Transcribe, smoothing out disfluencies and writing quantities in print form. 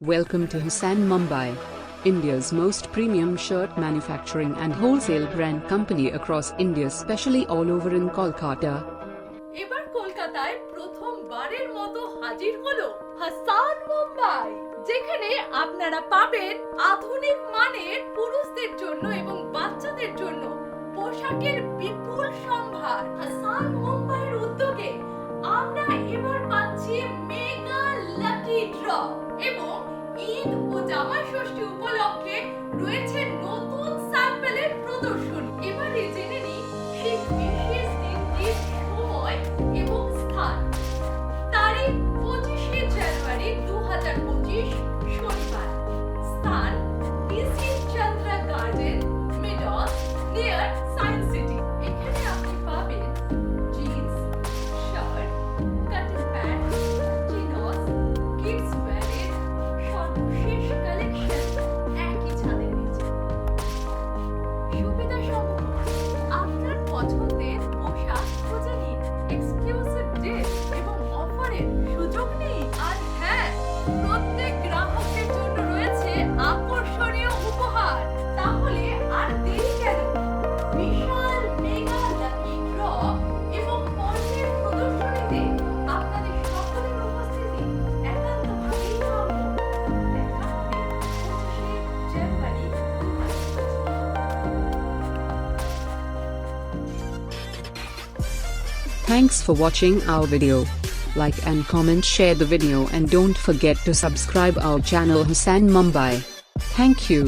Welcome to Hassan Mumbai, India's most premium shirt manufacturing and wholesale brand company across India, especially all over in Kolkata. এবার কলকাতায় প্রথমবারের মতো হাজির হলো হাসান মুম্বাই, যেখানে আপনারা পাবেন আধুনিক মানের পুরুষদের জন্য এবং বাচ্চাদের জন্য পোশাকের বিপুল সম্ভার। হাসান মুম্বাইয়ের উদ্যোগে আমরা এবার পাচ্ছি মেগা লাকি ড্র এবং ঈদ ও জামাই ষষ্ঠী উপলক্ষে রয়েছে নতুন স্যাম্পলের প্রদর্শন। এবারে জেনে নিই সেই বিশেষ দিনটির সময় এবং স্থান। তারিখ 25শে জানুয়ারি 2025 শনিবার। স্থান DC Chandra garden, middle, near science city. এখানে আপনি পাবেন জিন্স, শার্ট, কাটিং প্যান্ট, চিনস, কিডস ওয়্যারের সর্বশেষ কালেকশন একই ছাদের নিচে। সুবিধা সমূহ: আপনার পছন্দের পোশাক খুঁজে নিন, এক্সক্লুসিভ ড্রেস এবং অফারের সুযোগ নিন। আর হ্যাঁ, প্রত্যেক গ্রাহকের জন্য রয়েছে আকর্ষণীয় উপহার। তাহলে আর দেরি কেন? বিশাল মেগা লাকি ড্র এবং পণ্যের প্রদর্শনীতে আপনাদের সকলের উপস্থিতি একান্তভাবেই কাম্য। দেখা হবে 25শে জানুয়ারি 2025। Thanks for watching our video. Like and comment, share the video and don't forget to subscribe our channel Hassan Mumbai. Thank you.